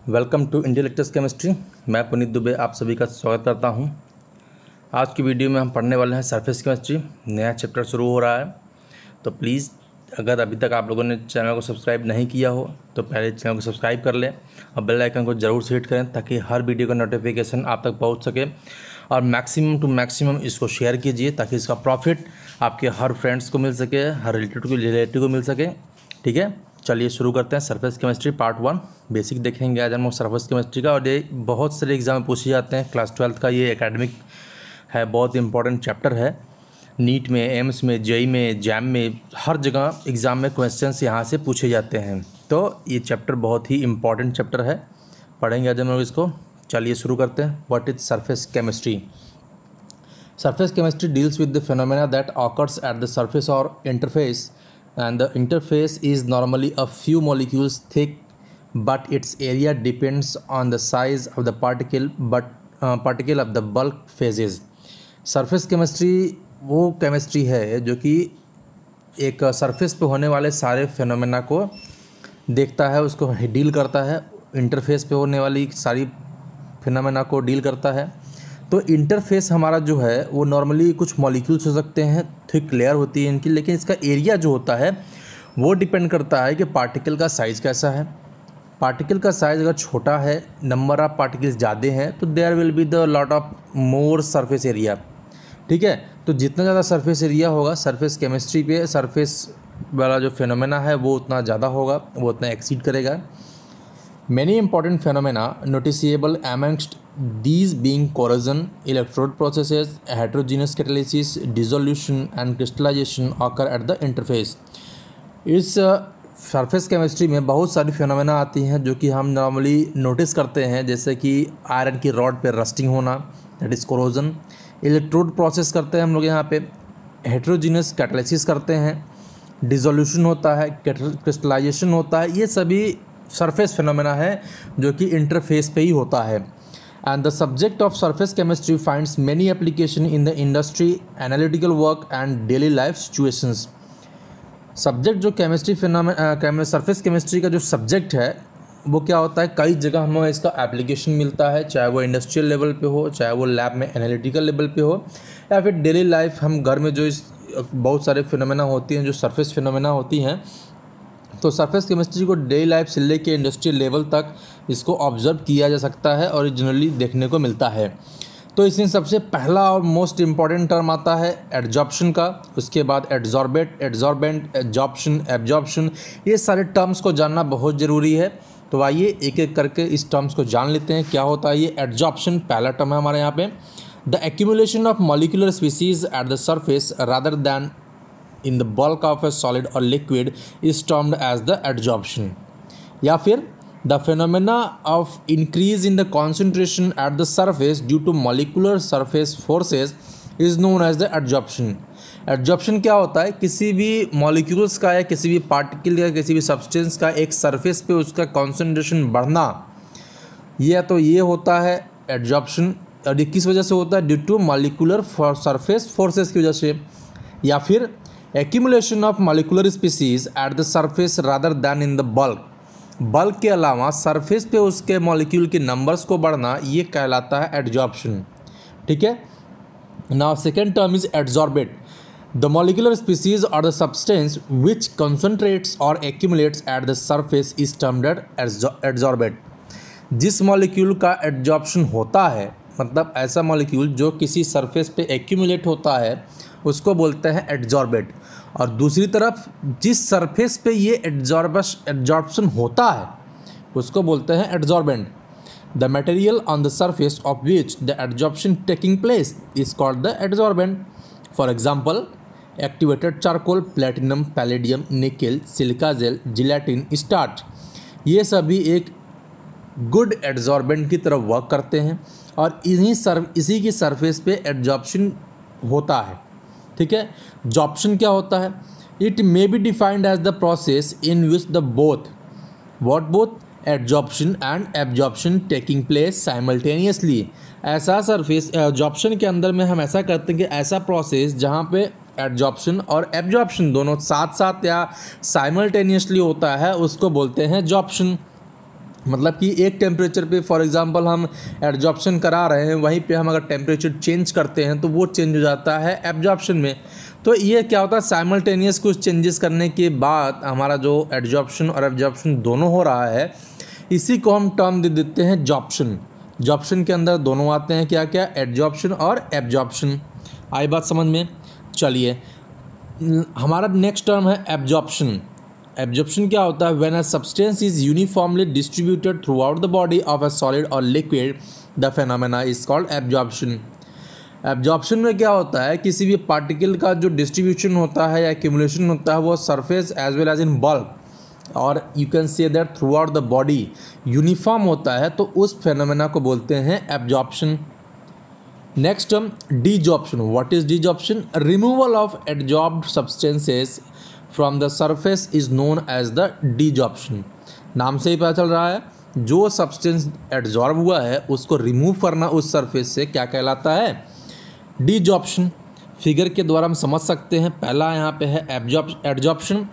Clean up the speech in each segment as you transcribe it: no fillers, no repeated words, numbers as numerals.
Welcome to Indian electrical chemistry. मैं पुनीत दुबे आप सभी का स्वागत करता हूं। आज की वीडियो में हम पढ़ने वाले हैं सरफेस केमिस्ट्री। नया चैप्टर शुरू हो रहा है, तो प्लीज़ अगर अभी तक आप लोगों ने चैनल को सब्सक्राइब नहीं किया हो तो पहले चैनल को सब्सक्राइब कर लें और बेल आइकन को ज़रूर से हिट करें ताकि हर वीडियो का नोटिफिकेशन आप तक पहुँच सके। और मैक्सिमम टू मैक्सिमम इसको शेयर कीजिए ताकि इसका प्रॉफिट आपके हर फ्रेंड्स को मिल सके, हर रिलेटिव को मिल सके। ठीक है, चलिए शुरू करते हैं। सरफेस केमिस्ट्री पार्ट 1 बेसिक देखेंगे आज हम लोग सरफेस केमिस्ट्री का। और ये बहुत सारे एग्जाम में पूछे जाते हैं। क्लास 12 का ये एकेडमिक है, बहुत इंपॉर्टेंट चैप्टर है। नीट में, एम्स में, जेई में, जैम में, हर जगह एग्ज़ाम में क्वेश्चंस यहाँ से पूछे जाते हैं। तो ये चैप्टर बहुत ही इंपॉर्टेंट चैप्टर है, पढ़ेंगे आज हम लोग इसको। चलिए शुरू करते हैं। What is surface chemistry? Surface chemistry deals with the phenomena that occurs at the surface or interface, and the interface is normally a few molecules thick, but its area depends on the size of the particle of the bulk phases. Surface chemistry वो chemistry है जो कि एक surface पे होने वाले सारे phenomena को देखता है, उसको डील करता है। इंटरफेस पे होने वाली सारी फिनोमेना को डील करता है। तो इंटरफेस हमारा जो है वो नॉर्मली कुछ मॉलिक्यूल्स हो सकते हैं, थिक लेयर होती है इनकी, लेकिन इसका एरिया जो होता है वो डिपेंड करता है कि पार्टिकल का साइज़ कैसा है। पार्टिकल का साइज़ अगर छोटा है, नंबर ऑफ पार्टिकल्स ज़्यादा हैं, तो there will be the lot of more surface area. ठीक है, तो जितना ज़्यादा सरफेस एरिया होगा सरफेस केमिस्ट्री पे, सरफेस वाला जो फिनोमेना है वो उतना ज़्यादा होगा, वो उतना एक्सीड करेगा। Many important phenomena noticeable amongst these being corrosion, electrode processes, heterogeneous catalysis, dissolution and crystallization occur at the interface. इस सरफेस केमिस्ट्री में बहुत सारी फिनोमेना आती हैं जो कि हम नॉर्मली नोटिस करते हैं, जैसे कि आयरन की रॉड पे रस्टिंग होना, that is corrosion. Electrode process करते हैं हम लोग यहाँ पे, हेटेरोजीनियस कैटालिसिस करते हैं, डिसोल्यूशन होता है, क्रिस्टलाइजेशन होता है। ये सभी सरफेस फिनोमेना है जो कि इंटरफेस पे ही होता है। And the subject of surface chemistry finds many application in the industry, analytical work and daily life situations. Subject जो केमिस्ट्री सरफेस केमिस्ट्री का जो सब्जेक्ट है वो क्या होता है, कई जगह हमें इसका एप्लीकेशन मिलता है, चाहे वो इंडस्ट्रियल लेवल पे हो, चाहे वो लैब में एनालिटिकल लेवल पे हो, या फिर डेली लाइफ हम घर में जो इस बहुत सारे फिनोमेना होती हैं जो सरफेस फिनोमेना होती हैं। तो सरफेस केमिस्ट्री को डेली लाइफ से लेके इंडस्ट्रियल लेवल तक इसको ऑब्जर्व किया जा सकता है और जनरली देखने को मिलता है। तो इसमें सबसे पहला और मोस्ट इम्पॉर्टेंट टर्म आता है एडजॉर्प्शन का, उसके बाद एडजॉर्बेट, एडजॉर्बेंट, एब्जॉर्प्शन, एब्जॉर्प्शन। ये सारे टर्म्स को जानना बहुत ज़रूरी है। तो आइए एक एक करके इस टर्म्स को जान लेते हैं। क्या होता है ये एडजॉर्प्शन? पहला टर्म है हमारे यहाँ पे, the accumulation of molecular species eight the surface rather than in the bulk of a solid or liquid is termed as the adsorption. या फिर the phenomena of increase in the concentration at the surface due to molecular surface forces is known as the adsorption. adsorption क्या होता है? किसी भी molecules का या किसी भी पार्टिकल या किसी भी सब्सटेंस का एक सरफेस पे उसका कॉन्सेंट्रेशन बढ़ना, ये होता है adsorption। और ये किस वजह से होता है? Due to molecular surface forces की वजह से। या फिर accumulation of molecular species at the surface rather than in the bulk। Bulk के अलावा सरफेस पे उसके मॉलिक्यूल के नंबर्स को बढ़ना, ये कहलाता है एडजॉर्प्शन। ठीक है, now second term is adsorbate. The molecular species और द सब्सटेंस विच कंसंट्रेट्स और accumulates eight the surface is termed adsorbate. जिस मॉलिक्यूल का एडजॉर्प्शन होता है, मतलब ऐसा मॉलिक्यूल जो किसी सरफेस पे एक्यूमुलेट होता है, उसको बोलते हैं एडजॉर्बेट। और दूसरी तरफ जिस सरफेस पे ये एडजॉर्प्शन होता है उसको बोलते हैं adsorbent. The material on the surface of which the adsorption taking place is called the adsorbent. For example activated charcoal, platinum, palladium, nickel, silica gel, gelatin, starch, ये सभी एक गुड एडजॉर्बेंट की तरफ वर्क करते हैं और इसी की सरफेस पे एडजॉर्प्शन होता है। ठीक है, जॉर्प्शन क्या होता है? It may be defined as the process in which the both adsorption and absorption taking place simultaneously. ऐसा सरफेस एडजॉर्प्शन के अंदर में हम ऐसा करते हैं कि ऐसा प्रोसेस जहाँ पे एडजॉर्प्शन और एब्जॉर्प्शन दोनों साथ साथ या साइमल्टेनियसली होता है उसको बोलते हैं जॉर्प्शन। मतलब कि एक टेम्परेचर पे फॉर एग्जांपल हम एडजॉर्प्शन करा रहे हैं, वहीं पे हम अगर टेम्परेचर चेंज करते हैं तो वो चेंज हो जाता है एब्जॉर्प्शन में। तो ये क्या होता है, साइमल्टेनियस कुछ चेंजेस करने के बाद हमारा जो एडजॉर्प्शन और एब्जॉर्प्शन दोनों हो रहा है, इसी को हम टर्म दे देते हैं जॉप्शन। जॉप्शन के अंदर दोनों आते हैं, क्या क्या, एडजॉर्प्शन और एब्जॉर्प्शन। आई बात समझ में? चलिए, हमारा नेक्स्ट टर्म है एब्जॉर्प्शन। एब्जॉर्प्शन क्या होता है, when a substance is uniformly distributed throughout the body of a solid और liquid, the phenomena is called absorption. Absorption में क्या होता है, किसी भी पार्टिकल का जो डिस्ट्रीब्यूशन होता है या एक्यूमुलेशन होता है वो surface as well as in bulk, और you can say that throughout the body uniform होता है, तो उस फेनोमेना को बोलते हैं absorption. Next term desorption. What is desorption? Removal of adsorbed substances from the surface is known as the desorption. नाम से ही पता चल रहा है, जो सब्सटेंस एडजॉर्ब हुआ है उसको रिमूव करना उस सरफेस से क्या कहलाता है, डीजॉर्प्शन। फिगर के द्वारा हम समझ सकते हैं, पहला यहाँ पे है एडजॉर्प्शन।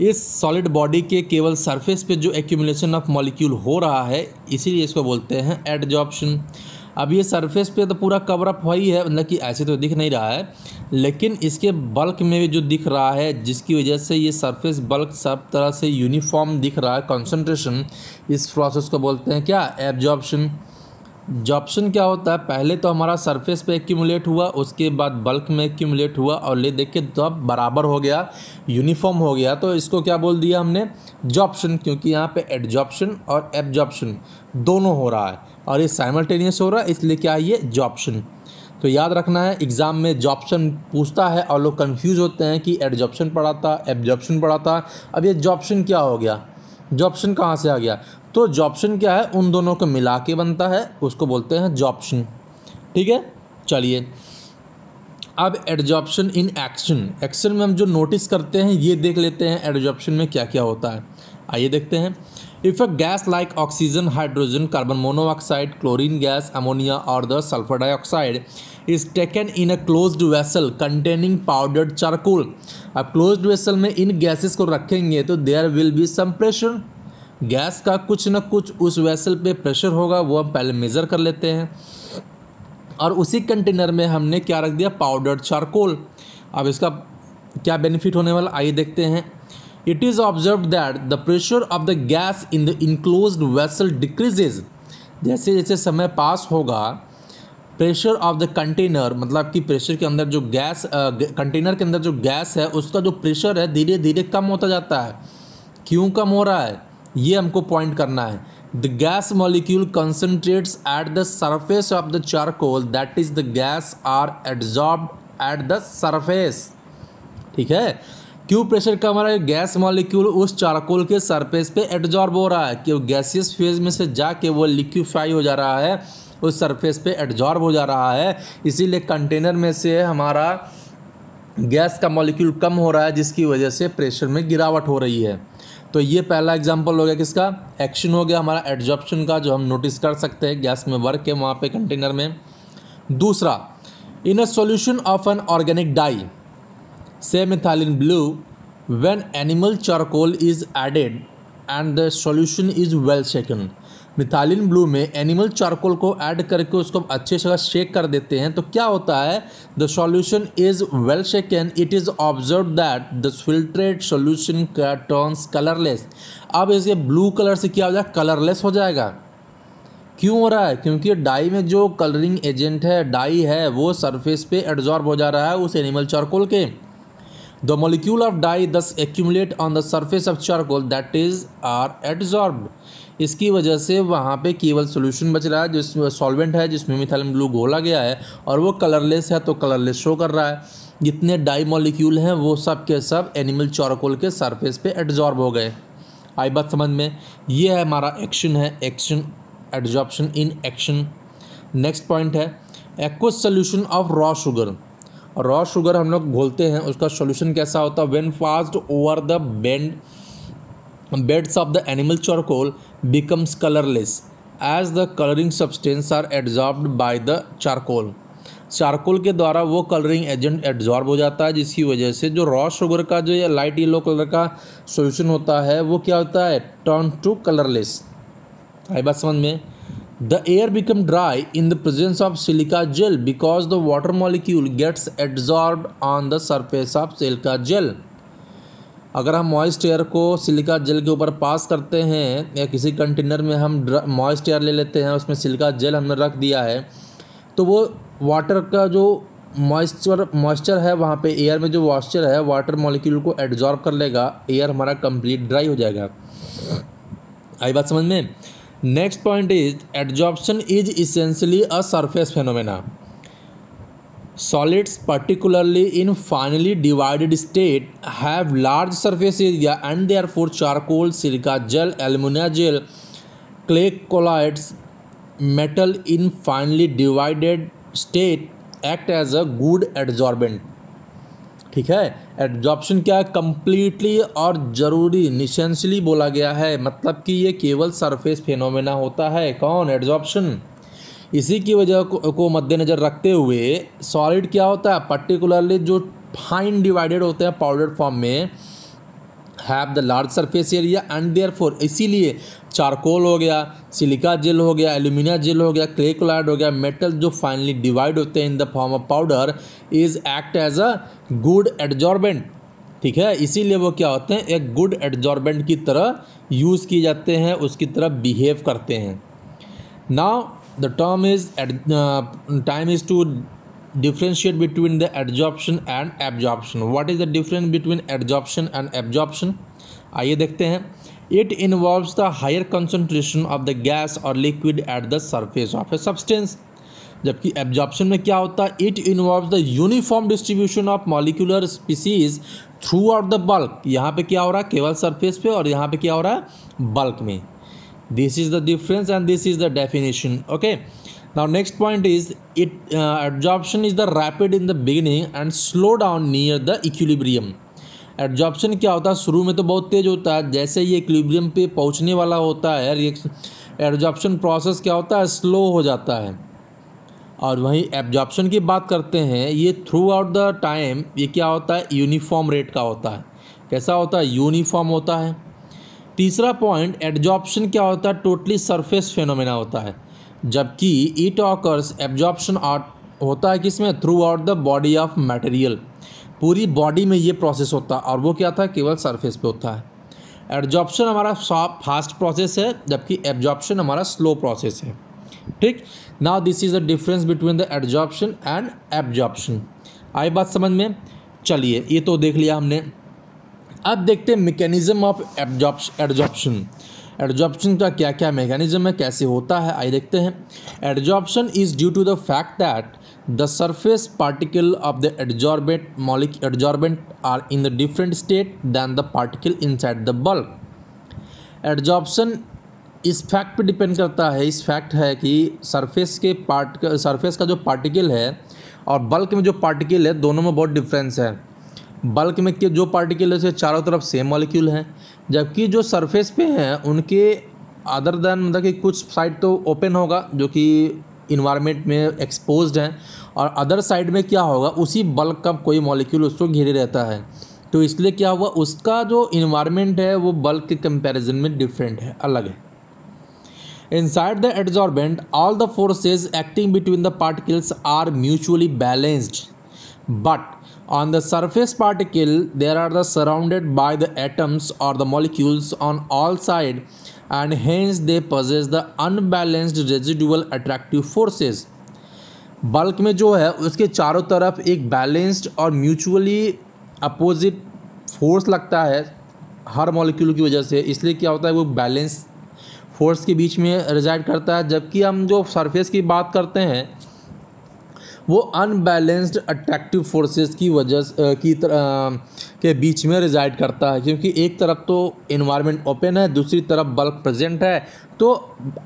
इस सॉलिड बॉडी के केवल सरफेस पे जो एक्यूमुलेशन ऑफ मॉलिक्यूल हो रहा है, इसीलिए इसको बोलते हैं एडजॉर्प्शन। अब ये सरफेस पे तो पूरा कवर अप ही है, मतलब कि ऐसे तो दिख नहीं रहा है, लेकिन इसके बल्क में भी जो दिख रहा है, जिसकी वजह से ये सरफेस बल्क सब तरह से यूनिफॉर्म दिख रहा है, कंसंट्रेशन, इस प्रोसेस को बोलते हैं क्या, एब्जॉर्प्शन। जॉप्शन क्या होता है, पहले तो हमारा सरफेस पे एक्यूमुलेट हुआ, उसके बाद बल्क में एक्यूमुलेट हुआ, और ले देख के तब बराबर हो गया, यूनिफॉर्म हो गया, तो इसको क्या बोल दिया हमने, जॉप्शन। क्योंकि यहाँ पे एडजॉर्प्शन और एब्जॉर्प्शन दोनों हो रहा है और ये साइमल्टेनियस हो रहा है, इसलिए क्या है ये जॉप्शन। तो याद रखना है, एग्जाम में जॉप्शन पूछता है और लोग कंफ्यूज होते हैं कि एडजॉर्प्शन पढ़ा था, एब्जॉर्प्शन पढ़ा था, अब ये जॉप्शन क्या हो गया, जॉप्शन कहाँ से आ गया। तो जॉप्शन क्या है, उन दोनों को मिला के बनता है, उसको बोलते हैं जॉप्शन। ठीक है, चलिए अब एडजॉर्प्शन इन एक्शन। एक्शन में हम जो नोटिस करते हैं ये देख लेते हैं एडजॉर्प्शन में क्या क्या होता है। आइए देखते हैं। If a gas like oxygen, hydrogen, carbon monoxide, chlorine gas, ammonia और the sulphur dioxide is taken in a closed vessel containing powdered charcoal. अब क्लोज्ड वेसल में इन गैसेस को रखेंगे तो there will be some pressure. Gas का कुछ न कुछ उस वेसल पे प्रेशर होगा, वो हम पहले मेज़र कर लेते हैं। और उसी कंटेनर में हमने क्या रख दिया, पाउडर्ड चारकोल। अब इसका क्या बेनिफिट होने वाला, आइए देखते हैं। It is observe that the pressure of the gas in the enclosed vessel decreases. जैसे जैसे समय पास होगा, प्रेशर ऑफ द कंटेनर, मतलब कि प्रेशर के अंदर जो गैस, कंटेनर के अंदर जो गैस है उसका जो प्रेशर है धीरे धीरे कम होता जाता है। क्यों कम हो रहा है, ये हमको पॉइंट करना है। The gas molecule concentrates at the surface of the charcoal, that is the gas are absorbed at the surface. ठीक है, क्यों प्रेशर कम हो रहा है, गैस मॉलिक्यूल उस चारकोल के सरफेस पे एब्जॉर्ब हो रहा है, कि गैसियस फेज में से जाके वो लिक्विफाई हो जा रहा है, उस सरफेस पे एब्जॉर्ब हो जा रहा है। इसीलिए कंटेनर में से हमारा गैस का मॉलिक्यूल कम हो रहा है, जिसकी वजह से प्रेशर में गिरावट हो रही है। तो ये पहला एग्जांपल हो गया किसका, एक्शन हो गया हमारा एब्जॉर्प्शन का, जो हम नोटिस कर सकते हैं गैस में वर्क है वहाँ पे कंटेनर में। दूसरा, in a solution of an organic dye से methylene blue, when animal charcoal is added and the solution is well shaken. Methylene blue में एनिमल चारकोल को ऐड करके उसको अच्छे से शेक कर देते हैं तो क्या होता है, the solution is well shaken, it is observe that the filtrate solution turns colourless. अब इसे ब्लू कलर से क्या हो जाएगा, कलरलेस हो जाएगा। क्यों हो रहा है, क्योंकि डाई में जो कलरिंग एजेंट है, डाई है, वो सरफेस पे एब्जॉर्ब हो जा रहा है उस एनिमल चारकोल के। The molecule of dye does accumulate on the surface of charcoal, that is are absorbed. इसकी वजह से वहाँ पे केवल सोल्यूशन बच रहा है, जिसमें सॉल्वेंट है, जिसमें मिथाइलिन ब्लू घोला गया है, और वो कलरलेस है, तो कलरलेस शो कर रहा है। जितने डाई मॉलिक्यूल हैं वो सब के सब एनिमल चारकोल के सरफेस पे एब्जॉर्ब हो गए। आई बात समझ में, ये है हमारा एक्शन है, action absorption in action. Next point है aqueous solution of raw sugar. Raw sugar हम लोग घोलते हैं, उसका सोल्यूशन कैसा होता है, when passed over the beds of the animal charcoal becomes colorless as the coloring substance are absorbed by the charcoal। Charcoal के द्वारा वो कलरिंग एजेंट एब्जॉर्ब हो जाता है, जिसकी वजह से जो रॉ शुगर का जो ये लाइट येलो कलर का सॉल्यूशन होता है वो क्या होता है, टर्न टू कलरलेस। आई बात समझ में। The air become dry in the presence of silica gel because the water molecule gets absorbed on the surface of silica gel. अगर हम मॉइस्ट एयर को सिलिका जेल के ऊपर पास करते हैं या किसी कंटेनर में हम मॉइस्ट एयर ले लेते हैं, उसमें सिलिका जेल हमने रख दिया है, तो वो वाटर का जो मॉइस्चर है वहाँ पे एयर में जो मॉइस्चर है वाटर मॉलिक्यूल को एब्जॉर्ब कर लेगा, एयर हमारा कंप्लीट ड्राई हो जाएगा। आई बात समझ में। Next point is absorption is essentially a surface phenomena. Solids, particularly in finely divided state, have large surface area and therefore charcoal, silica gel, alumina gel, clay colloids, metal in finely divided state act as a good adsorbent। ठीक है, absorption क्या है, completely और ज़रूरी निशेंसली बोला गया है, मतलब कि ये केवल सरफेस फेनोमेना होता है। कौन, एब्जॉर्प्शन। इसी की वजह को मद्देनज़र रखते हुए सॉलिड क्या होता है, पर्टिकुलरली जो फाइन डिवाइडेड होते हैं पाउडर फॉर्म में, have the large surface area and therefore, इसीलिए चारकोल हो गया, सिलिका जेल हो गया, एल्यूमिना जेल हो गया, क्ले कोलाइड हो गया, मेटल जो फाइनली डिवाइड होते हैं in the form of powder is act as a good adsorbent. ठीक है, इसीलिए वो क्या होते हैं, एक गुड एड्जॉर्बेंट की तरह यूज़ किए जाते हैं, उसकी तरह बिहेव करते हैं। Now the term is time is to differentiate between the adsorption and absorption. What is the difference between adsorption and absorption? आइए देखते हैं। It involves the higher concentration of the gas or liquid at the surface of a substance. जबकि absorption में क्या होता है, it involves the uniform distribution of molecular species throughout the bulk। यहाँ पे क्या हो रहा है, केवल surface पे, और यहाँ पे क्या हो रहा है, bulk में। This is the difference and this is the definition. Okay, now next point is adsorption is the rapid in the beginning and slow down near the equilibrium। adsorption क्या होता है, शुरू में तो बहुत तेज होता है, जैसे ये इक्विलिब्रियम पे पहुंचने वाला होता है adsorption प्रोसेस क्या होता है, स्लो हो जाता है। और वहीं absorption की बात करते हैं, ये थ्रू आउट द टाइम ये क्या होता है, यूनिफॉर्म रेट का होता है। कैसा होता है, यूनिफॉर्म होता है। तीसरा पॉइंट, एब्जॉर्प्शन क्या होता है, टोटली सरफेस फेनोमेना होता है, जबकि इट ऑकर्स एब्जॉर्प्शन होता है किसमें, through out the body of material, पूरी बॉडी में ये प्रोसेस होता है, और वो क्या था, केवल सरफेस पे होता है। एब्जॉर्प्शन हमारा फास्ट प्रोसेस है, जबकि एब्जॉर्प्शन हमारा स्लो प्रोसेस है। ठीक, now this is the difference between the absorption and absorption. आई बात समझ में। चलिए, ये तो देख लिया हमने। अब देखते हैं मैकेनिज्म ऑफ एब्जॉर्प्शन। एब्जॉर्प्शन का क्या क्या मैकेनिज्म है, कैसे होता है, आइए देखते हैं। Absorption is due to the fact that the surface particle of the adsorbent are in the different state than the particle inside the bulk. Absorption इस फैक्ट पे डिपेंड करता है, इस फैक्ट है कि सरफेस का जो पार्टिकल है और बल्क में जो पार्टिकल है, दोनों में बहुत डिफरेंस है। बल्क में के जो पार्टिकल है उसके चारों तरफ सेम मॉलिक्यूल हैं, जबकि जो सरफेस पे हैं उनके अदर दैन मतलब कि कुछ साइड तो ओपन होगा जो कि इन्वायरमेंट में एक्सपोज्ड हैं, और अदर साइड में क्या होगा, उसी बल्क का कोई मॉलिक्यूल उसको घेरे रहता है। तो इसलिए क्या हुआ, उसका जो इन्वायरमेंट है वो बल्क के कंपैरिजन में डिफरेंट है, अलग है। Inside the adsorbent, all the forces acting between the particles are mutually balanced, but on the surface particle there are the surrounded by the atoms or the molecules on all sides, and hence they possess the unbalanced residual attractive forces। Bulk में जो है उसके चारों तरफ एक balanced और mutually opposite force लगता है हर मॉलिक्यूल की वजह से, इसलिए क्या होता है, वो बैलेंस फोर्स के बीच में रिजाइड करता है। जबकि हम जो सरफेस की बात करते हैं वो अनबैलेंस्ड अट्रैक्टिव फोर्सेस की वजह के बीच में रिजाइड करता है, क्योंकि एक तरफ तो इन्वायरमेंट ओपन है, दूसरी तरफ बल्क प्रेजेंट है, तो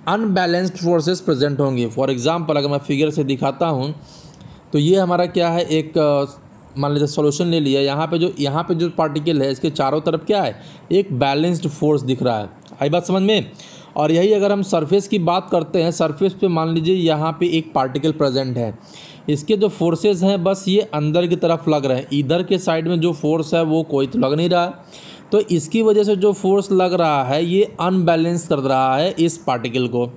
अनबैलेंस्ड फोर्सेस प्रेजेंट होंगी। फॉर एग्जांपल अगर मैं फिगर से दिखाता हूँ तो ये हमारा क्या है, एक मान लीजिए सॉल्यूशन ले लिया, यहाँ पे जो पार्टिकल है इसके चारों तरफ क्या है, एक बैलेंस्ड फोर्स दिख रहा है। आई बात समझ में। और यही अगर हम सरफेस की बात करते हैं, सरफेस पे मान लीजिए यहाँ पे एक पार्टिकल प्रेजेंट है, इसके जो फोर्सेस हैं बस ये अंदर की तरफ लग रहे हैं, इधर के साइड में जो फोर्स है वो कोई तो लग नहीं रहा है। तो इसकी वजह से जो फोर्स लग रहा है ये अनबैलेंस कर रहा है इस पार्टिकल को,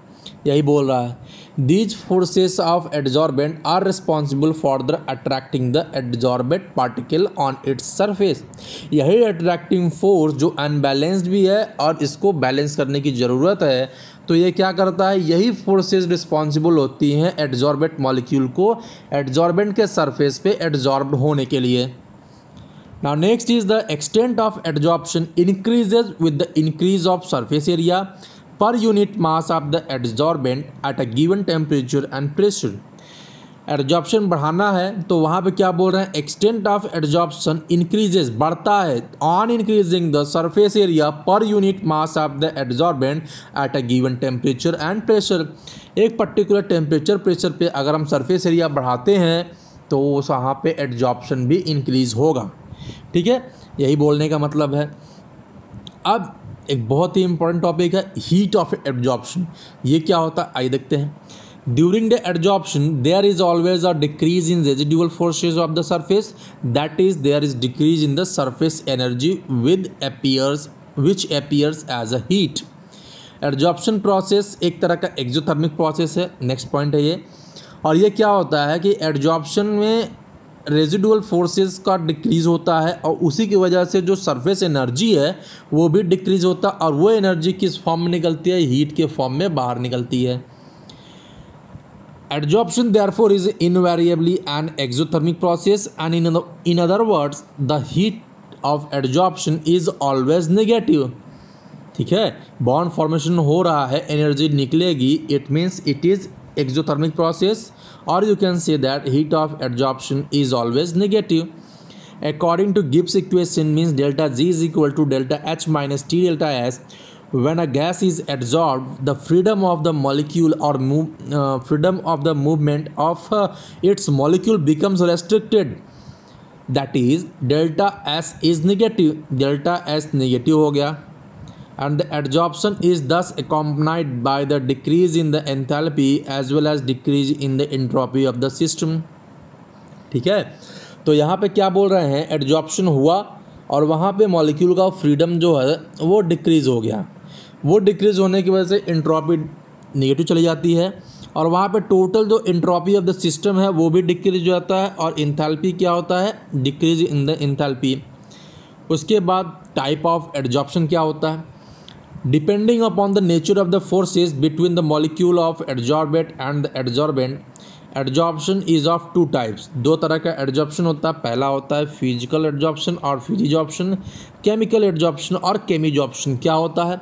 यही बोल रहा है। These forces of adsorbent are responsible for the attracting the adsorbent particle on its surface. यही अट्रैक्टिंग फोर्स जो अनबैलेंस्ड भी है और इसको बैलेंस करने की ज़रूरत है, तो ये क्या करता है, यही फोर्सेस रिस्पॉन्सिबल होती हैं एडजॉर्बेंट मॉलिक्यूल को एडजॉर्बेंट के सरफेस पे एडजॉर्ब्ड होने के लिए। Now next is the extent of adsorption increases with the increase of surface area per unit mass of the adsorbent at a given temperature and pressure. Adsorption बढ़ाना है तो वहाँ पे क्या बोल रहे हैं, एक्सटेंट ऑफ एडजॉर्प्शन इंक्रीजेज बढ़ता है on increasing the surface area per unit mass of the adsorbent at a given temperature and pressure. एक पर्टिकुलर टेम्परेचर प्रेशर पे अगर हम सरफेस एरिया बढ़ाते हैं तो वहाँ पे एडजॉर्प्शन भी इंक्रीज होगा। ठीक है, यही बोलने का मतलब है। अब एक बहुत ही इंपॉर्टेंट टॉपिक है हीट ऑफ एडजॉर्प्शन। ये क्या होता है आइए देखते हैं। During the adsorption there is always a decrease in residual forces of the surface, that is there is decrease in the surface energy which appears as a heat. Adsorption process एक तरह का एक्सोथर्मिक प्रोसेस है, next point है ये। और ये क्या होता है कि एडजॉर्प्शन में रेजिडुअल फोर्सेस का डिक्रीज़ होता है और उसी की वजह से जो सरफेस एनर्जी है वो भी डिक्रीज़ होता है और वो एनर्जी किस फॉर्म में निकलती है, हीट के फॉर्म में बाहर निकलती है। Adsorption therefore is invariably an exothermic process and in other words the heat of adsorption is always negative. ठीक है, बॉन्ड फॉर्मेशन हो रहा है, एनर्जी निकलेगी, it means it is exothermic process, or you can say that heat of adsorption is always negative. According to Gibbs equation means delta G is equal to delta H minus T delta S. When a gas is adsorbed, the freedom of the molecule or freedom of the movement of its molecule becomes restricted. That is delta S is negative. Delta S negative हो गया. And the adsorption is thus accompanied by the decrease in the enthalpy as well as decrease in the entropy of the system. ठीक है, तो यहाँ पे क्या बोल रहे हैं, एडजॉर्प्शन हुआ और वहाँ पे मॉलिक्यूल का फ्रीडम जो है वो डिक्रीज़ हो गया। वो डिक्रीज़ होने की वजह से एंट्रोपी नेगेटिव चली जाती है और वहाँ पे टोटल जो एंट्रोपी ऑफ द सिस्टम है वो भी डिक्रीज हो जाता है और इंथैल्पी क्या होता है, डिक्रीज इन द इंथैल्पी। उसके बाद टाइप ऑफ एडजॉर्प्शन क्या होता है, depending upon the nature of the forces between the molecule of adsorbent and the adsorbent, adsorption is of two types. दो तरह का एडजॉर्प्शन होता है, पहला होता है फिजिकल एडजॉर्प्शन और फिजिजॉर्प्शन, केमिकल एडजॉर्प्शन और केमिजॉर्प्शन। क्या होता है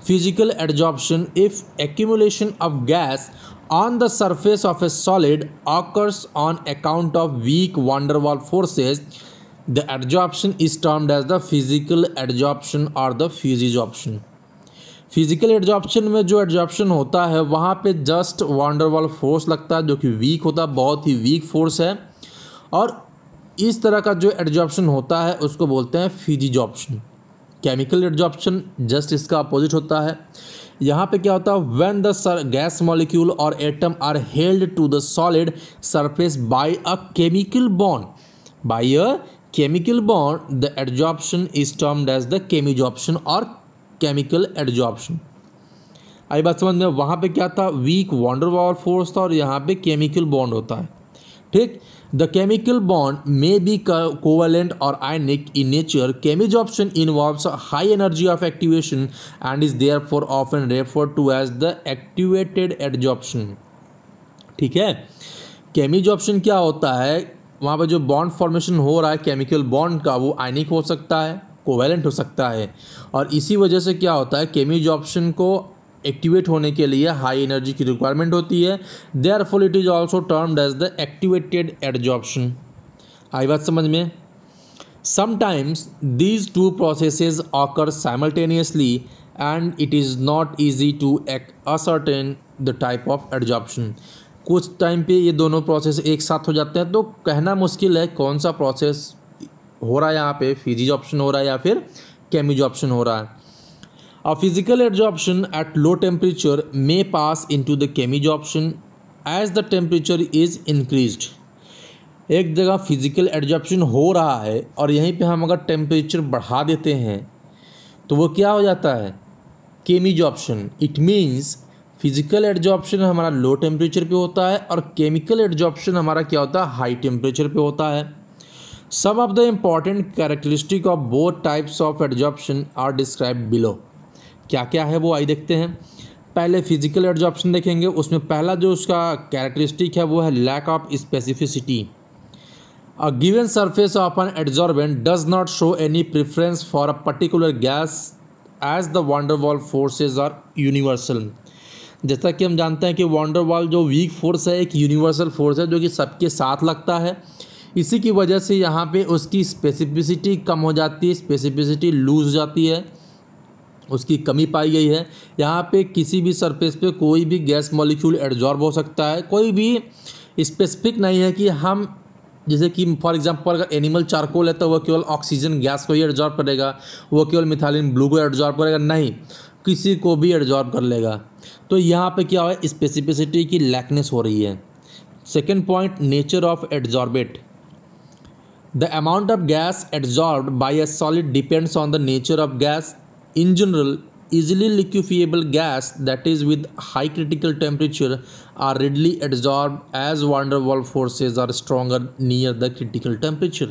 physical adsorption, if accumulation of gas on the surface of a solid occurs on account of weak van der Waals forces, the adsorption is termed as the physical adsorption or the physisorption. Physical adsorption में जो adsorption होता है वहाँ पे just van der Waals force लगता है जो कि वीक होता है, बहुत ही वीक फोर्स है, और इस तरह का जो एडजॉर्प्शन होता है उसको बोलते हैं फिजिजॉर्प्शन। केमिकल एडजॉर्प्शन जस्ट इसका अपोजिट होता है। यहाँ पे क्या होता है, व्हेन द गैस मॉलिक्यूल और atom are held to the solid surface by a chemical bond, the adsorption is termed as the chemisorption और केमिकल एडजॉर्प्शन। आई बात समझ में, वहाँ पे क्या था, weak van der Waals force था और यहाँ पे केमिकल बॉन्ड होता है। ठीक, the chemical bond may be covalent और ionic in nature. Chemisorption involves high energy of activation and is therefore often referred to as the activated adsorption. ठीक है, केमिजॉर्प्शन क्या होता है, वहाँ पे जो बॉन्ड फॉर्मेशन हो रहा है केमिकल बॉन्ड का वो आयनिक हो सकता है, कोवेलेंट हो सकता है, और इसी वजह से क्या होता है केमिजॉर्प्शन को एक्टिवेट होने के लिए हाई एनर्जी की रिक्वायरमेंट होती है। Therefore it is also termed as the activated adsorption. आई बात समझ में। Sometimes these two processes occur simultaneously and it is not easy to ascertain the type of adsorption. कुछ टाइम पे ये दोनों प्रोसेस एक साथ हो जाते हैं तो कहना मुश्किल है कौन सा प्रोसेस हो रहा है, यहाँ पे फिजिजॉर्प्शन हो रहा है या फिर केमिजॉर्प्शन हो रहा है। A physical adsorption at low temperature may pass into the chemisorption as the temperature is increased. एक जगह फिजिकल एडजॉर्प्शन हो रहा है और यहीं पे हम अगर टेम्परेचर बढ़ा देते हैं तो वो क्या हो जाता है, केमिजॉर्प्शन। इट मीन्स फिजिकल एडजॉर्प्शन हमारा लो टेम्परेचर पे होता है और केमिकल एडजॉर्प्शन हमारा क्या होता है, हाई टेम्परेचर पे होता है। Some of the important characteristic of both types of adsorption are described below. क्या क्या है वो आई देखते हैं। पहले फिजिकल एडजॉर्प्शन देखेंगे, उसमें पहला जो उसका कैरेक्टरिस्टिक है वो है lack of specificity. A given surface of an adsorbent does not show any preference for a particular gas as the van der Waals forces are universal। जैसा कि हम जानते हैं कि van der Waals जो वीक फोर्स है एक universal force है जो कि सबके साथ लगता है। इसी की वजह से यहाँ पे उसकी स्पेसिफिसिटी कम हो जाती है, स्पेसिफिसिटी लूज हो जाती है, उसकी कमी पाई गई है। यहाँ पे किसी भी सरफेस पे कोई भी गैस मॉलिक्यूल एडजॉर्ब हो सकता है, कोई भी स्पेसिफिक नहीं है कि हम जैसे कि फॉर एग्जांपल अगर एनिमल चारकोल है तो वह केवल ऑक्सीजन गैस को ही एडजॉर्ब करेगा, वो केवल मिथाइलिन ब्लू को एडजॉर्ब करेगा, नहीं, किसी को भी एडजॉर्ब कर लेगा। तो यहाँ पे क्या है, स्पेसिफिसिटी की लैकनेस हो रही है। Second point, nature of adsorbate. The amount of gas adsorbed by a solid depends on the nature of gas. In general easily liquefiable gas that is with high critical temperature are readily adsorbed as van der Waals forces are stronger near the critical temperature।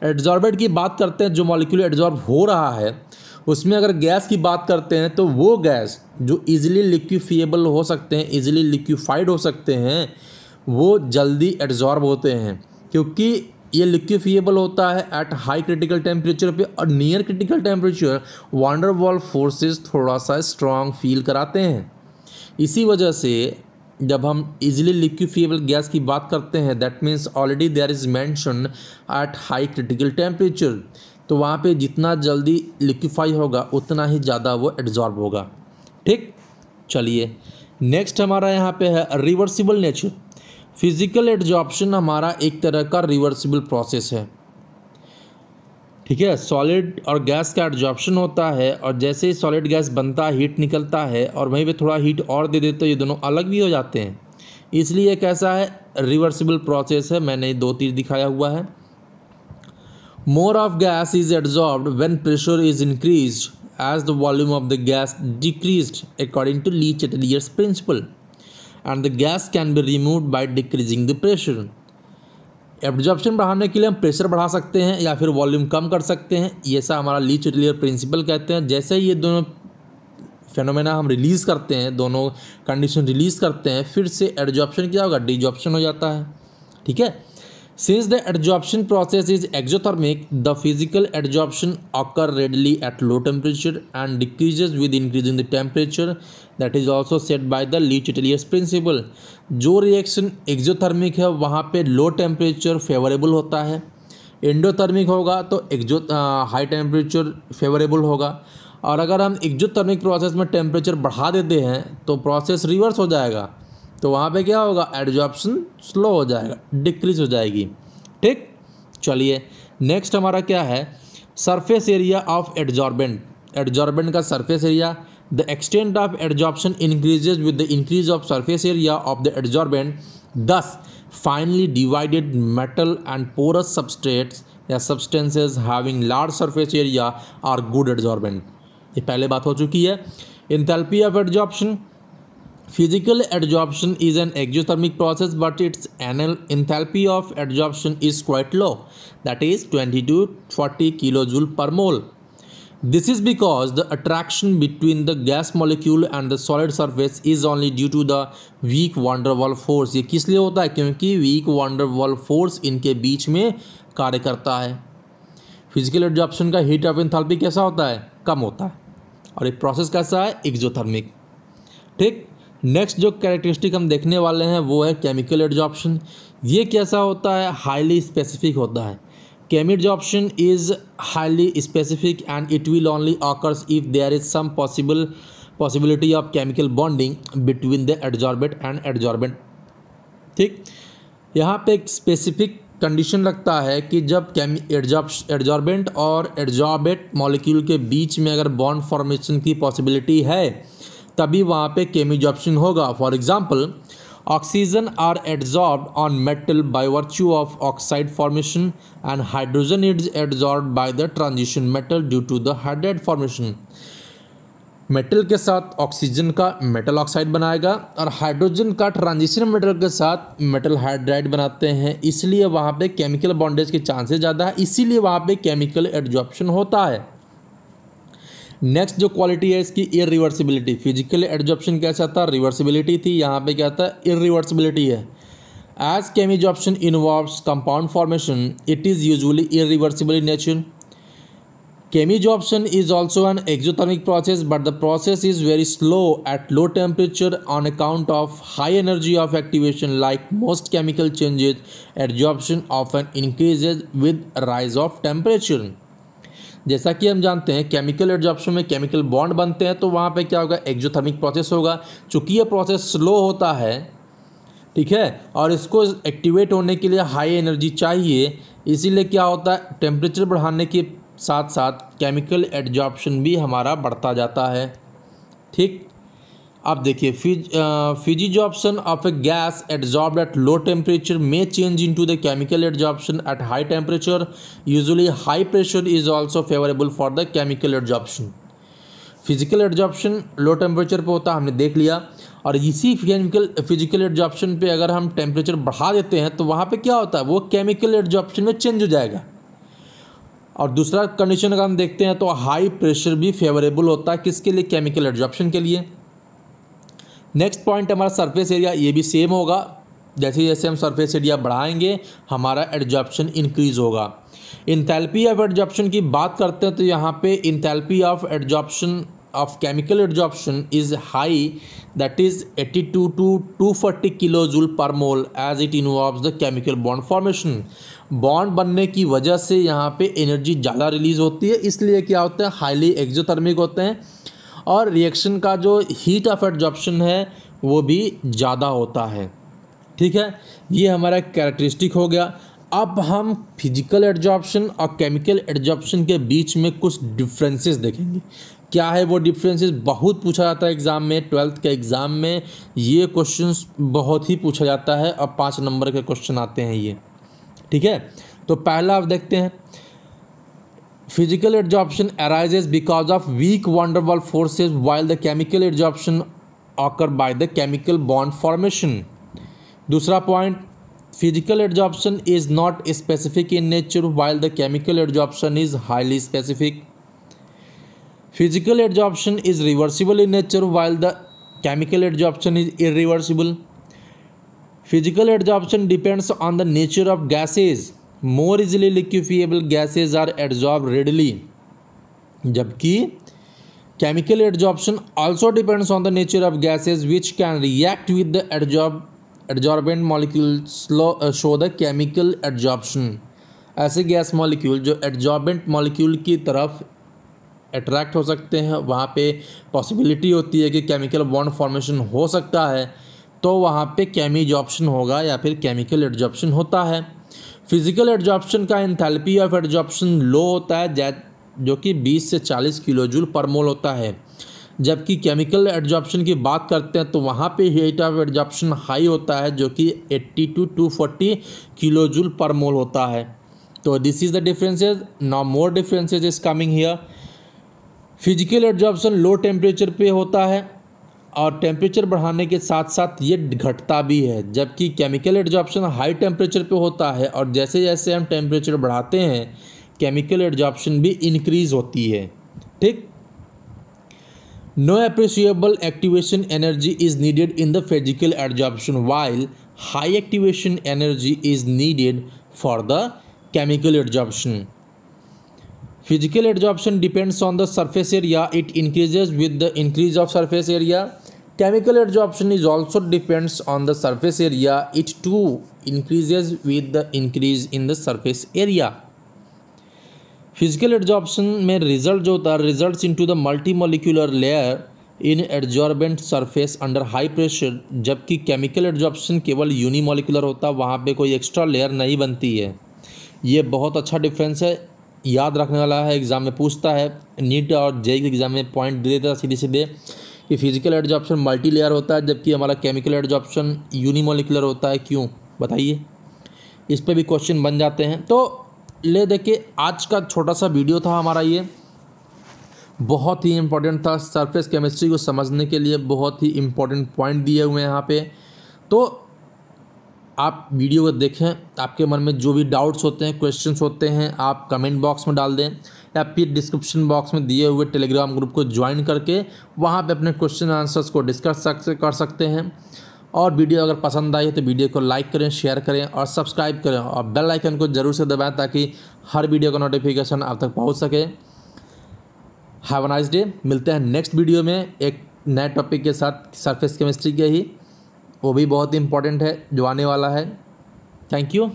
Adsorbate की बात करते हैं, जो molecule adsorb हो रहा है उसमें अगर गैस की बात करते हैं तो वो गैस जो इजीली लिक्विफिएबल हो सकते हैं, इजीली लिक्विफाइड हो सकते हैं, वो जल्दी एडजॉर्ब होते हैं क्योंकि ये लिक्विफिएबल होता है एट हाई क्रिटिकल टेम्परेचर पे और near critical temperature van der Waals forces थोड़ा सा स्ट्रॉन्ग फील कराते हैं। इसी वजह से जब हम इजीली लिक्विफिएबल गैस की बात करते हैं that means already there is mention at high critical temperature, तो वहाँ पे जितना जल्दी लिक्विफाई होगा उतना ही ज़्यादा वो एडजॉर्ब होगा। ठीक, चलिए नेक्स्ट हमारा यहाँ पे है रिवर्सिबल नेचर। फिजिकल एडजॉर्प्शन हमारा एक तरह का रिवर्सिबल प्रोसेस है। ठीक है, सॉलिड और गैस का एडजॉर्प्शन होता है और जैसे ही सॉलिड गैस बनता है हीट निकलता है और वहीं पे थोड़ा हीट और दे देते तो ये दोनों अलग भी हो जाते हैं, इसलिए कैसा है, रिवर्सिबल प्रोसेस है। मैंने दो तीर दिखाया हुआ है। More of gas is adsorbed when pressure is increased as the volume of the gas decreased according to Le Chatelier's principle and the gas can be removed by decreasing the pressure। Absorption बढ़ाने के लिए हम pressure बढ़ा सकते हैं या फिर volume कम कर सकते हैं, ये सा हमारा ली चैटलियर प्रिंसिपल कहते हैं। जैसे ही ये दोनों फेनोमेना हम रिलीज़ करते हैं, दोनों कंडीशन रिलीज़ करते हैं, फिर से एब्जॉर्प्शन क्या होगा, डिजॉर्प्शन हो जाता है। ठीक है, since the adsorption process is exothermic, the physical adsorption occur readily at low temperature and decreases with increasing the temperature। that is also said by the Le Chatelier's principle. जो reaction exothermic है वहाँ पे low temperature favourable होता है, endothermic होगा तो high temperature favourable होगा। और अगर हम एक्जोथर्मिक प्रोसेस में टेम्परेचर बढ़ा देते हैं तो प्रोसेस रिवर्स हो जाएगा, तो वहाँ पे क्या होगा, एडजॉर्प्शन स्लो हो जाएगा, डिक्रीज हो जाएगी। ठीक, चलिए नेक्स्ट हमारा क्या है, surface area of adsorbent. Adsorbent का surface area. The extent of adsorption increases with the increase of surface area of the adsorbent. Thus finely divided metal and porous substrates या substances having large surface area are good adsorbent. ये पहले बात हो चुकी है। Enthalpy of adsorption. Physical adsorption is an exothermic process, but its annual enthalpy of adsorption is quite low, that is 20 to 40 kilojoule per mole. This is because the attraction between the gas molecule and the solid surface is only due to the weak van der Waals force। ये किस लिए होता है, क्योंकि weak van der Waals force इनके बीच में कार्य करता है। फिजिकल एडजॉर्प्शन का हीट ऑफ एंथैल्पी कैसा होता है, कम होता है, और एक प्रोसेस कैसा है, एक्सोथर्मिक। ठीक, नेक्स्ट जो कैरेक्टरिस्टिक हम देखने वाले हैं वो है केमिकल एडजॉर्प्शन। ये कैसा होता है, हाईली स्पेसिफिक होता है। Chemi adsorption is highly specific and it will only occurs if there is some possibility of chemical bonding between the adsorbate and adsorbent. ठीक, यहाँ पे एक स्पेसिफिक कंडीशन लगता है कि जब एडजॉर्बेंट और एडजॉर्बेट मॉलिक्यूल के बीच में अगर बॉन्ड फॉर्मेशन की पॉसिबिलिटी है तभी वहाँ पे केमी एडजॉर्प्शन होगा। For example Oxygen are adsorbed on metal by virtue of oxide formation and hydrogen is adsorbed by the transition metal due to the hydride formation. Metal के साथ ऑक्सीजन का मेटल ऑक्साइड बनाएगा और हाइड्रोजन का transition metal के साथ metal hydride बनाते हैं, इसलिए वहाँ पे केमिकल बॉन्डेज के चांसेस ज़्यादा है, इसीलिए वहाँ पे केमिकल एडजॉर्प्शन होता है। नेक्स्ट जो क्वालिटी है इसकी इरिवर्सिबिलिटी। फिजिकल एडजॉर्प्शन कैसा था, रिवर्सिबिलिटी थी, यहाँ पे क्या था, इरिवर्सिबिलिटी है। As chemisorption involves compound formation it is usually irreversible in nature. Chemisorption is also an exothermic process, but the process is very slow at low temperature on account of high energy of activation. Like most chemical changes, adsorption often increases with rise of temperature. जैसा कि हम जानते हैं chemical adsorption में chemical bond बनते हैं, तो वहाँ पे क्या होगा, एक्जोथर्मिक प्रोसेस होगा। चूँकि ये प्रोसेस स्लो होता है, ठीक है, और इसको एक्टिवेट होने के लिए हाई एनर्जी चाहिए, इसीलिए क्या होता है, टेम्परेचर बढ़ाने के साथ साथ केमिकल एडजॉर्प्शन भी हमारा बढ़ता जाता है। ठीक, अब देखिए physisorption of a gas adsorbed at low temperature may change into the chemical adsorption at high temperature. Usually high pressure is also favourable for the chemical adsorption. Physical adsorption low temperature पे होता है, हमने देख लिया, और इसी physical adsorption पे अगर हम टेम्परेचर बढ़ा देते हैं तो वहाँ पे क्या होता है, वो केमिकल एडजॉर्प्शन में चेंज हो जाएगा। और दूसरा कंडीशन अगर हम देखते हैं तो हाई प्रेशर भी फेवरेबल होता है, किसके लिए, केमिकल एडजॉर्प्शन के लिए। नेक्स्ट पॉइंट हमारा सरफेस एरिया, ये भी सेम होगा, जैसे जैसे हम सरफेस एरिया बढ़ाएंगे हमारा एडजॉर्प्शन इंक्रीज होगा। इंथैल्पी ऑफ एडजॉर्प्शन की बात करते हैं तो यहाँ पे enthalpy of adsorption of chemical adsorption is high, that is 82 to 240 kilojoule per mole as it involves the chemical bond formation. Bond बनने की वजह से यहाँ पे एनर्जी ज़्यादा रिलीज होती है, इसलिए क्या होता है, हाईली एक्सोथर्मिक होते हैं, और रिएक्शन का जो हीट ऑफ एडजॉर्प्शन है वो भी ज़्यादा होता है। ठीक है, ये हमारा कैरेक्टरिस्टिक हो गया। अब हम फिजिकल एडजॉर्प्शन और केमिकल एडजॉर्प्शन के बीच में कुछ डिफरेंसेस देखेंगे। क्या है वो डिफरेंसेस, बहुत पूछा जाता है एग्ज़ाम में, 12th के एग्ज़ाम में ये क्वेश्चंस बहुत ही पूछा जाता है और 5 नंबर के क्वेश्चन आते हैं ये। ठीक है, तो पहला आप देखते हैं, physical adsorption arises because of weak van der Waals forces while the chemical adsorption occur by the chemical bond formation. दूसरा point, physical adsorption is not specific in nature while the chemical adsorption is highly specific. Physical adsorption is reversible in nature while the chemical adsorption is irreversible. Physical adsorption depends on the nature of gases. More easily liquefiable gases are adsorbed readily. जबकि chemical adsorption also depends on the nature of gases which can react with the adsorbent molecules show the chemical adsorption. ऐसे gas molecule जो adsorbent molecule की तरफ attract हो सकते हैं, वहाँ पे पॉसिबिलिटी होती है कि केमिकल बॉन्ड फॉर्मेशन हो सकता है, तो वहाँ पे केमिजॉर्प्शन होगा या फिर केमिकल एडजॉर्प्शन होता है। फिजिकल एडजॉर्प्शन का एंथैल्पी ऑफ एडजॉर्प्शन लो होता है, जो कि 20 से 40 किलोजूल पर मोल होता है, जबकि केमिकल एडजॉर्प्शन की बात करते हैं तो वहाँ पे हीट ऑफ एडजॉर्प्शन हाई होता है, जो कि 80 to 240 किलोजूल पर मोल होता है। तो this is the differences. Now more differences is coming here. Physical adsorption low temperature पे होता है और टेम्परेचर बढ़ाने के साथ साथ ये घटता भी है, जबकि केमिकल एडजॉर्प्शन हाई टेम्परेचर पे होता है और जैसे जैसे हम टेम्परेचर बढ़ाते हैं केमिकल एडजॉर्प्शन भी इंक्रीज होती है। ठीक, no appreciable activation energy is needed in the physical adsorption while high activation energy is needed for the chemical adsorption. Physical adsorption depends on the surface area. It increases with the increase of surface area. Chemical adsorption is also depends on the surface area. It too increases with the increase in the surface area. Physical adsorption में result जो होता है results into the multimolecular layer in adsorbent surface under high pressure, जबकि chemical adsorption केवल unimolecular होता है, वहाँ पे कोई एक्स्ट्रा लेयर नहीं बनती है। ये बहुत अच्छा डिफरेंस है, याद रखने वाला है, एग्ज़ाम में पूछता है, नीट और जेईई के एग्ज़ाम में पॉइंट दे देता सीधे सीधे कि फिजिकल एडजॉर्प्शन मल्टी लेयर होता है जबकि हमारा केमिकल एडजॉर्प्शन यूनिमोलिकुलर होता है, क्यों बताइए। इस पे भी क्वेश्चन बन जाते हैं। तो ले देखिए आज का छोटा सा वीडियो था हमारा, ये बहुत ही इम्पोर्टेंट था सरफेस केमिस्ट्री को समझने के लिए, बहुत ही इम्पोर्टेंट पॉइंट दिए हुए हैं यहाँ पे। तो आप वीडियो को देखें, आपके मन में जो भी डाउट्स होते हैं, क्वेश्चंस होते हैं, आप कमेंट बॉक्स में डाल दें या फिर डिस्क्रिप्शन बॉक्स में दिए हुए टेलीग्राम ग्रुप को ज्वाइन करके वहाँ पे अपने क्वेश्चन आंसर्स को डिस्कस कर सकते हैं। और वीडियो अगर पसंद आई है तो वीडियो को लाइक करें, शेयर करें और सब्सक्राइब करें और बेल आइकन को ज़रूर से दबाएं ताकि हर वीडियो का नोटिफिकेशन आप तक पहुँच सके। Have a nice day. मिलते हैं नेक्स्ट वीडियो में एक नए टॉपिक के साथ, सरफेस केमिस्ट्री के ही, वो भी बहुत इंपॉर्टेंट है जो आने वाला है। Thank you.